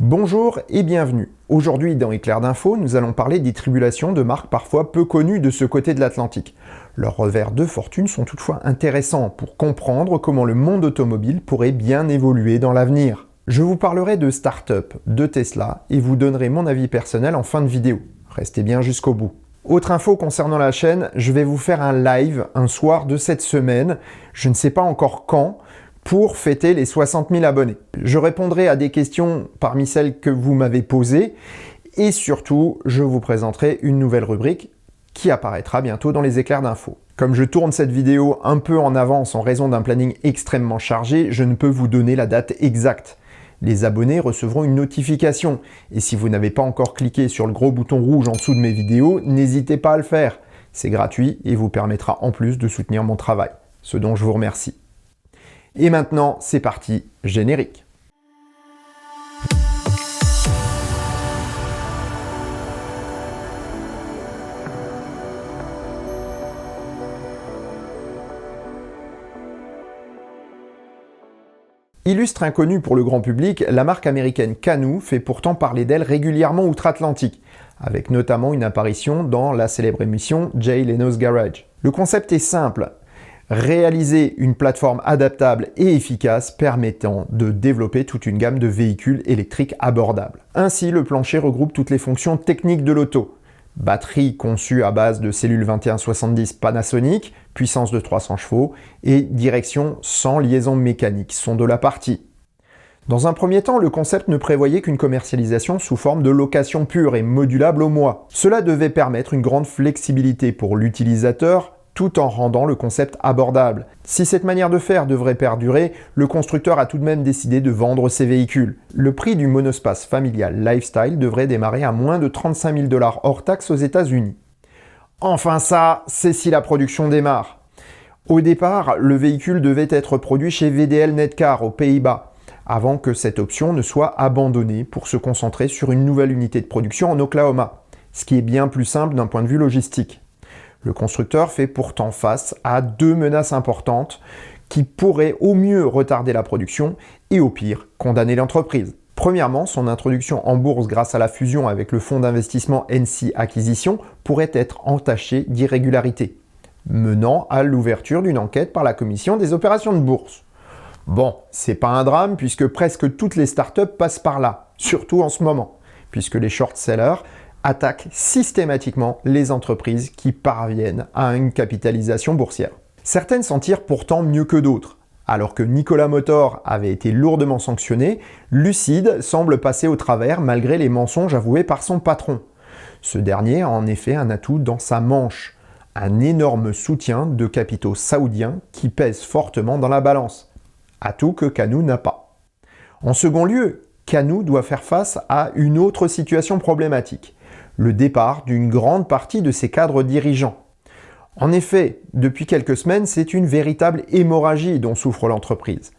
Bonjour et bienvenue. Aujourd'hui dans Éclair d'info, nous allons parler des tribulations de marques parfois peu connues de ce côté de l'Atlantique. Leurs revers de fortune sont toutefois intéressants pour comprendre comment le monde automobile pourrait bien évoluer dans l'avenir. Je vous parlerai de start-up, de Tesla et vous donnerai mon avis personnel en fin de vidéo. Restez bien jusqu'au bout. Autre info concernant la chaîne, je vais vous faire un live un soir de cette semaine, je ne sais pas encore quand, pour fêter les 60 000 abonnés. Je répondrai à des questions parmi celles que vous m'avez posées et surtout, je vous présenterai une nouvelle rubrique qui apparaîtra bientôt dans les éclairs d'info. Comme je tourne cette vidéo un peu en avance en raison d'un planning extrêmement chargé, je ne peux vous donner la date exacte. Les abonnés recevront une notification et si vous n'avez pas encore cliqué sur le gros bouton rouge en dessous de mes vidéos, n'hésitez pas à le faire. C'est gratuit et vous permettra en plus de soutenir mon travail, ce dont je vous remercie. Et maintenant, c'est parti, générique. Illustre inconnue pour le grand public, la marque américaine Canoo fait pourtant parler d'elle régulièrement outre-Atlantique, avec notamment une apparition dans la célèbre émission Jay Leno's Garage. Le concept est simple. Réaliser une plateforme adaptable et efficace permettant de développer toute une gamme de véhicules électriques abordables. Ainsi, le plancher regroupe toutes les fonctions techniques de l'auto. Batterie conçue à base de cellules 2170 Panasonic, puissance de 300 chevaux et direction sans liaison mécanique sont de la partie. Dans un premier temps, le concept ne prévoyait qu'une commercialisation sous forme de location pure et modulable au mois. Cela devait permettre une grande flexibilité pour l'utilisateur, tout en rendant le concept abordable. Si cette manière de faire devrait perdurer, le constructeur a tout de même décidé de vendre ses véhicules. Le prix du monospace familial Lifestyle devrait démarrer à moins de 35 000 $ hors taxes aux États-Unis. Enfin ça, c'est si la production démarre. Au départ, le véhicule devait être produit chez VDL Nedcar aux Pays-Bas, avant que cette option ne soit abandonnée pour se concentrer sur une nouvelle unité de production en Oklahoma, ce qui est bien plus simple d'un point de vue logistique. Le constructeur fait pourtant face à deux menaces importantes qui pourraient au mieux retarder la production et au pire condamner l'entreprise. Premièrement, son introduction en bourse grâce à la fusion avec le fonds d'investissement NC Acquisition pourrait être entachée d'irrégularités, menant à l'ouverture d'une enquête par la commission des opérations de bourse. Bon, c'est pas un drame puisque presque toutes les startups passent par là, surtout en ce moment, puisque les short-sellers attaquent systématiquement les entreprises qui parviennent à une capitalisation boursière. Certaines s'en tirent pourtant mieux que d'autres. Alors que Nikola Motor avait été lourdement sanctionné, Lucid semble passer au travers malgré les mensonges avoués par son patron. Ce dernier a en effet un atout dans sa manche, un énorme soutien de capitaux saoudiens qui pèse fortement dans la balance, atout que Canoo n'a pas. En second lieu, Canoo doit faire face à une autre situation problématique, le départ d'une grande partie de ses cadres dirigeants. En effet, depuis quelques semaines, c'est une véritable hémorragie dont souffre l'entreprise.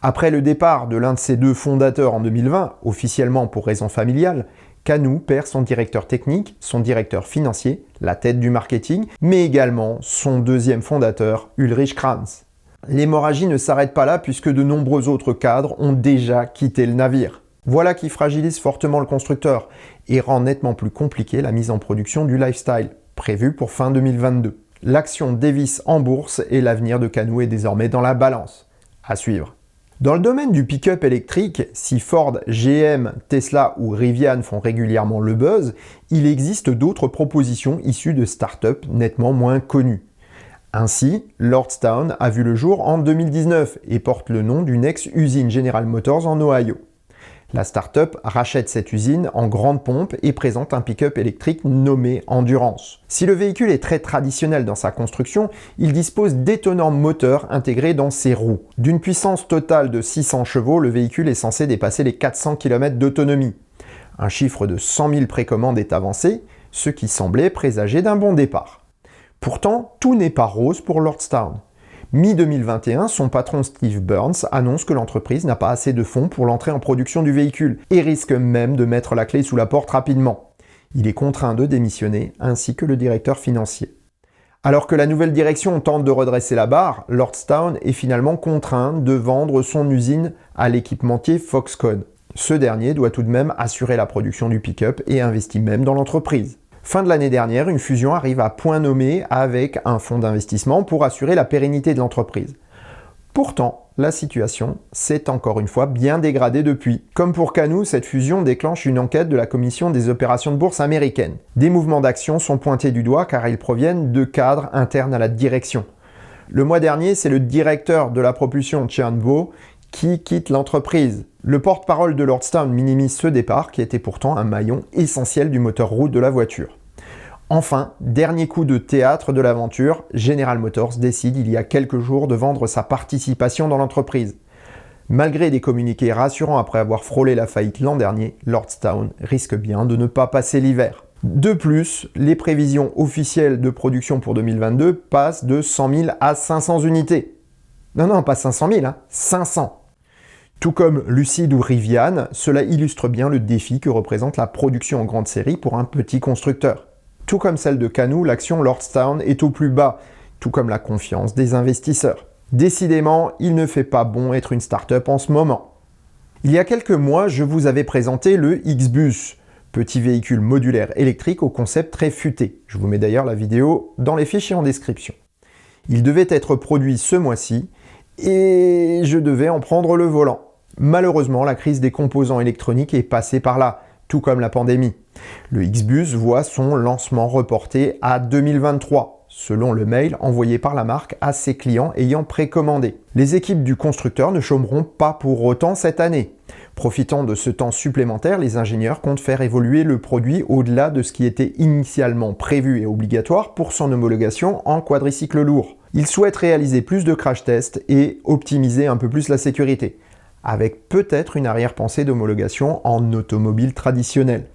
Après le départ de l'un de ses deux fondateurs en 2020, officiellement pour raisons familiales, Canoo perd son directeur technique, son directeur financier, la tête du marketing, mais également son deuxième fondateur, Ulrich Kranz. L'hémorragie ne s'arrête pas là puisque de nombreux autres cadres ont déjà quitté le navire. Voilà qui fragilise fortement le constructeur et rend nettement plus compliqué la mise en production du Lifestyle, prévue pour fin 2022. L'action dévisse en bourse et l'avenir de Canoo est désormais dans la balance. À suivre. Dans le domaine du pick-up électrique, si Ford, GM, Tesla ou Rivian font régulièrement le buzz, il existe d'autres propositions issues de start-up nettement moins connues. Ainsi, Lordstown a vu le jour en 2019 et porte le nom d'une ex-usine General Motors en Ohio. La start-up rachète cette usine en grande pompe et présente un pick-up électrique nommé Endurance. Si le véhicule est très traditionnel dans sa construction, il dispose d'étonnants moteurs intégrés dans ses roues. D'une puissance totale de 600 chevaux, le véhicule est censé dépasser les 400 km d'autonomie. Un chiffre de 100 000 précommandes est avancé, ce qui semblait présager d'un bon départ. Pourtant, tout n'est pas rose pour Lordstown. Mi-2021, son patron Steve Burns annonce que l'entreprise n'a pas assez de fonds pour l'entrée en production du véhicule et risque même de mettre la clé sous la porte rapidement. Il est contraint de démissionner, ainsi que le directeur financier. Alors que la nouvelle direction tente de redresser la barre, Lordstown est finalement contraint de vendre son usine à l'équipementier Foxconn. Ce dernier doit tout de même assurer la production du pick-up et investit même dans l'entreprise. Fin de l'année dernière, une fusion arrive à point nommé avec un fonds d'investissement pour assurer la pérennité de l'entreprise. Pourtant, la situation s'est encore une fois bien dégradée depuis. Comme pour Canoo, cette fusion déclenche une enquête de la Commission des opérations de bourse américaine. Des mouvements d'action sont pointés du doigt car ils proviennent de cadres internes à la direction. Le mois dernier, c'est le directeur de la propulsion Tian Bo qui quitte l'entreprise. Le porte-parole de Lordstown minimise ce départ qui était pourtant un maillon essentiel du moteur route de la voiture. Enfin, dernier coup de théâtre de l'aventure, General Motors décide il y a quelques jours de vendre sa participation dans l'entreprise. Malgré des communiqués rassurants après avoir frôlé la faillite l'an dernier, Lordstown risque bien de ne pas passer l'hiver. De plus, les prévisions officielles de production pour 2022 passent de 100 000 à 500 unités. Non, pas 500 000, 500. Tout comme Lucid ou Rivian, cela illustre bien le défi que représente la production en grande série pour un petit constructeur. Tout comme celle de Canoo, l'action Lordstown est au plus bas, tout comme la confiance des investisseurs. Décidément, il ne fait pas bon être une start-up en ce moment. Il y a quelques mois, je vous avais présenté le X-Bus, petit véhicule modulaire électrique au concept très futé. Je vous mets d'ailleurs la vidéo dans les fichiers en description. Il devait être produit ce mois-ci et je devais en prendre le volant. Malheureusement, la crise des composants électroniques est passée par là, tout comme la pandémie. Le X-Bus voit son lancement reporté à 2023, selon le mail envoyé par la marque à ses clients ayant précommandé. Les équipes du constructeur ne chômeront pas pour autant cette année. Profitant de ce temps supplémentaire, les ingénieurs comptent faire évoluer le produit au-delà de ce qui était initialement prévu et obligatoire pour son homologation en quadricycle lourd. Ils souhaitent réaliser plus de crash tests et optimiser un peu plus la sécurité, avec peut-être une arrière-pensée d'homologation en automobile traditionnelle.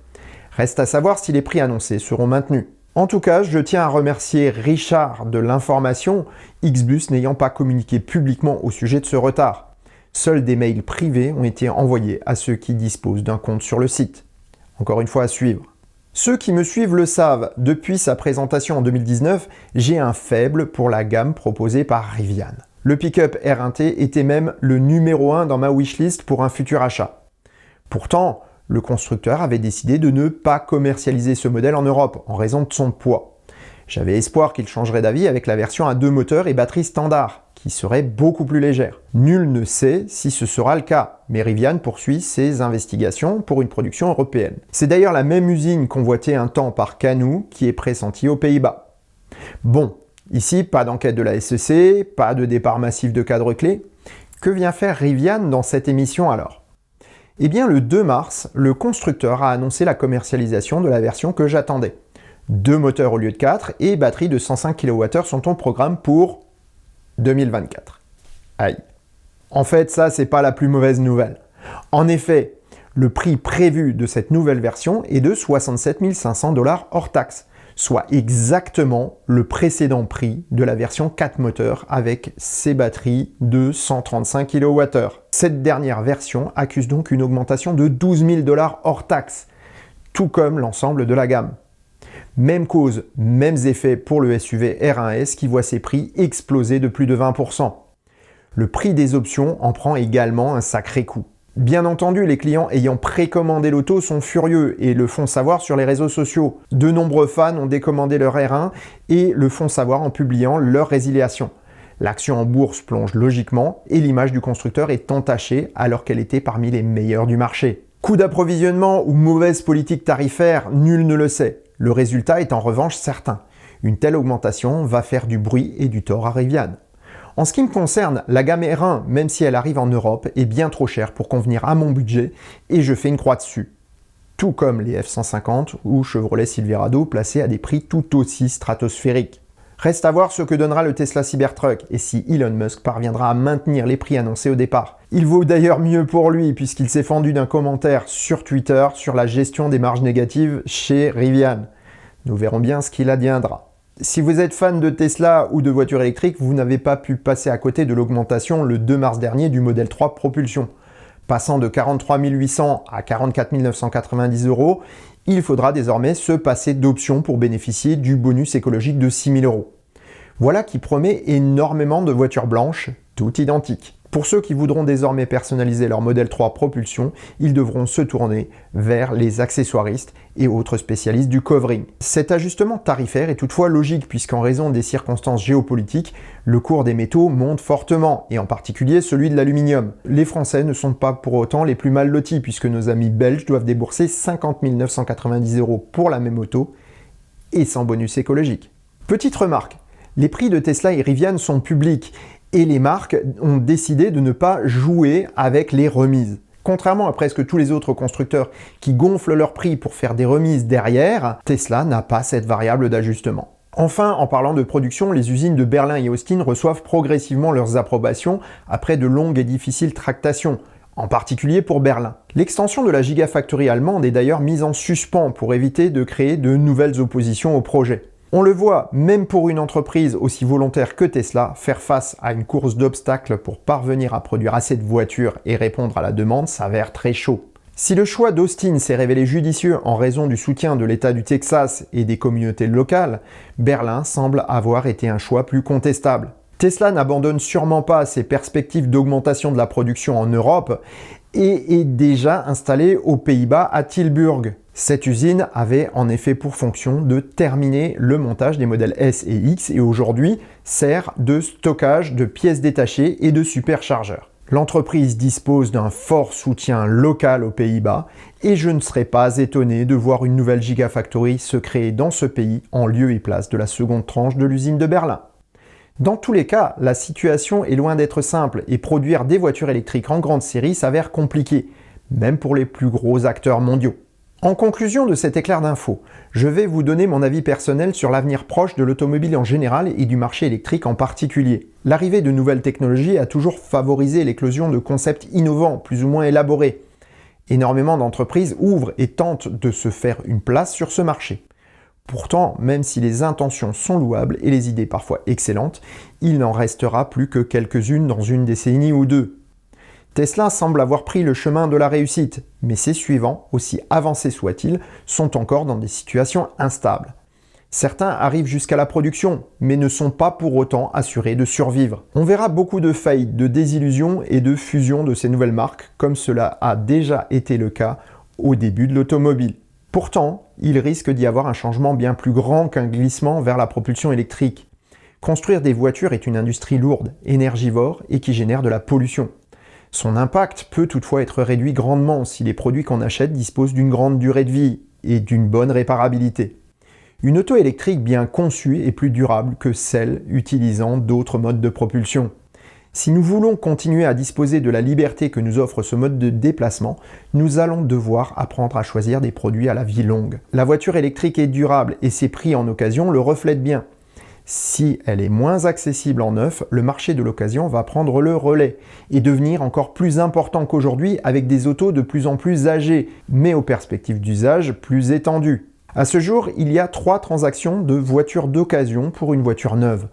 Reste à savoir si les prix annoncés seront maintenus. En tout cas, je tiens à remercier Richard de l'information, X-Bus n'ayant pas communiqué publiquement au sujet de ce retard. Seuls des mails privés ont été envoyés à ceux qui disposent d'un compte sur le site. Encore une fois à suivre. Ceux qui me suivent le savent, depuis sa présentation en 2019, j'ai un faible pour la gamme proposée par Rivian. Le pick-up R1T était même le numéro 1 dans ma wishlist pour un futur achat. Pourtant, le constructeur avait décidé de ne pas commercialiser ce modèle en Europe en raison de son poids. J'avais espoir qu'il changerait d'avis avec la version à 2 moteurs et batterie standard, qui serait beaucoup plus légère. Nul ne sait si ce sera le cas, mais Rivian poursuit ses investigations pour une production européenne. C'est d'ailleurs la même usine convoitée un temps par Canoo qui est pressentie aux Pays-Bas. Bon, ici, pas d'enquête de la SEC, pas de départ massif de cadres clés. Que vient faire Rivian dans cette émission alors ? Eh bien, le 2 mars, le constructeur a annoncé la commercialisation de la version que j'attendais. 2 moteurs au lieu de 4 et batterie de 105 kWh sont au programme pour 2024. Aïe. En fait, ça, c'est pas la plus mauvaise nouvelle. En effet, le prix prévu de cette nouvelle version est de 67 500 $ hors taxe, soit exactement le précédent prix de la version 4 moteurs avec ses batteries de 135 kWh. Cette dernière version accuse donc une augmentation de 12 000 $ hors taxe, tout comme l'ensemble de la gamme. Même cause, mêmes effets pour le SUV R1S qui voit ses prix exploser de plus de 20%. Le prix des options en prend également un sacré coup. Bien entendu, les clients ayant précommandé l'auto sont furieux et le font savoir sur les réseaux sociaux. De nombreux fans ont décommandé leur R1 et le font savoir en publiant leur résiliation. L'action en bourse plonge logiquement et l'image du constructeur est entachée alors qu'elle était parmi les meilleures du marché. Coût d'approvisionnement ou mauvaise politique tarifaire, nul ne le sait. Le résultat est en revanche certain. Une telle augmentation va faire du bruit et du tort à Rivian. En ce qui me concerne, la gamme R1, même si elle arrive en Europe, est bien trop chère pour convenir à mon budget et je fais une croix dessus. Tout comme les F-150 ou Chevrolet Silverado placés à des prix tout aussi stratosphériques. Reste à voir ce que donnera le Tesla Cybertruck et si Elon Musk parviendra à maintenir les prix annoncés au départ. Il vaut d'ailleurs mieux pour lui puisqu'il s'est fendu d'un commentaire sur Twitter sur la gestion des marges négatives chez Rivian. Nous verrons bien ce qu'il adviendra. Si vous êtes fan de Tesla ou de voitures électriques, vous n'avez pas pu passer à côté de l'augmentation le 2 mars dernier du modèle 3 Propulsion. Passant de 43 800 à 44 990 €, il faudra désormais se passer d'options pour bénéficier du bonus écologique de 6 000 €. Voilà qui promet énormément de voitures blanches, toutes identiques. Pour ceux qui voudront désormais personnaliser leur Model 3 propulsion, ils devront se tourner vers les accessoiristes et autres spécialistes du covering. Cet ajustement tarifaire est toutefois logique puisqu'en raison des circonstances géopolitiques, le cours des métaux monte fortement, et en particulier celui de l'aluminium. Les Français ne sont pas pour autant les plus mal lotis puisque nos amis belges doivent débourser 50 990 € pour la même auto et sans bonus écologique. Petite remarque, les prix de Tesla et Rivian sont publics et les marques ont décidé de ne pas jouer avec les remises. Contrairement à presque tous les autres constructeurs qui gonflent leurs prix pour faire des remises derrière, Tesla n'a pas cette variable d'ajustement. Enfin, en parlant de production, les usines de Berlin et Austin reçoivent progressivement leurs approbations après de longues et difficiles tractations, en particulier pour Berlin. L'extension de la Gigafactory allemande est d'ailleurs mise en suspens pour éviter de créer de nouvelles oppositions au projet. On le voit, même pour une entreprise aussi volontaire que Tesla, faire face à une course d'obstacles pour parvenir à produire assez de voitures et répondre à la demande s'avère très chaud. Si le choix d'Austin s'est révélé judicieux en raison du soutien de l'État du Texas et des communautés locales, Berlin semble avoir été un choix plus contestable. Tesla n'abandonne sûrement pas ses perspectives d'augmentation de la production en Europe et est déjà installé aux Pays-Bas à Tilburg. Cette usine avait en effet pour fonction de terminer le montage des modèles S et X et aujourd'hui sert de stockage de pièces détachées et de superchargeurs. L'entreprise dispose d'un fort soutien local aux Pays-Bas et je ne serais pas étonné de voir une nouvelle Gigafactory se créer dans ce pays en lieu et place de la seconde tranche de l'usine de Berlin. Dans tous les cas, la situation est loin d'être simple et produire des voitures électriques en grande série s'avère compliqué, même pour les plus gros acteurs mondiaux. En conclusion de cet éclair d'infos, je vais vous donner mon avis personnel sur l'avenir proche de l'automobile en général et du marché électrique en particulier. L'arrivée de nouvelles technologies a toujours favorisé l'éclosion de concepts innovants, plus ou moins élaborés. Énormément d'entreprises ouvrent et tentent de se faire une place sur ce marché. Pourtant, même si les intentions sont louables et les idées parfois excellentes, il n'en restera plus que quelques-unes dans une décennie ou deux. Tesla semble avoir pris le chemin de la réussite, mais ses suivants, aussi avancés soient-ils, sont encore dans des situations instables. Certains arrivent jusqu'à la production, mais ne sont pas pour autant assurés de survivre. On verra beaucoup de faillites, de désillusions et de fusions de ces nouvelles marques, comme cela a déjà été le cas au début de l'automobile. Pourtant, il risque d'y avoir un changement bien plus grand qu'un glissement vers la propulsion électrique. Construire des voitures est une industrie lourde, énergivore et qui génère de la pollution. Son impact peut toutefois être réduit grandement si les produits qu'on achète disposent d'une grande durée de vie et d'une bonne réparabilité. Une auto électrique bien conçue est plus durable que celle utilisant d'autres modes de propulsion. Si nous voulons continuer à disposer de la liberté que nous offre ce mode de déplacement, nous allons devoir apprendre à choisir des produits à la vie longue. La voiture électrique est durable et ses prix en occasion le reflètent bien. Si elle est moins accessible en neuf, le marché de l'occasion va prendre le relais et devenir encore plus important qu'aujourd'hui avec des autos de plus en plus âgées, mais aux perspectives d'usage plus étendues. À ce jour, il y a 3 transactions de voitures d'occasion pour une voiture neuve.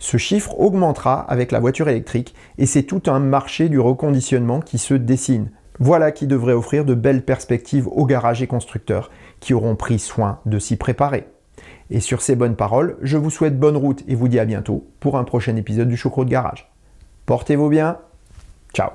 Ce chiffre augmentera avec la voiture électrique et c'est tout un marché du reconditionnement qui se dessine. Voilà qui devrait offrir de belles perspectives aux garages et constructeurs qui auront pris soin de s'y préparer. Et sur ces bonnes paroles, je vous souhaite bonne route et vous dis à bientôt pour un prochain épisode du Choucroute Garage. Portez-vous bien, ciao.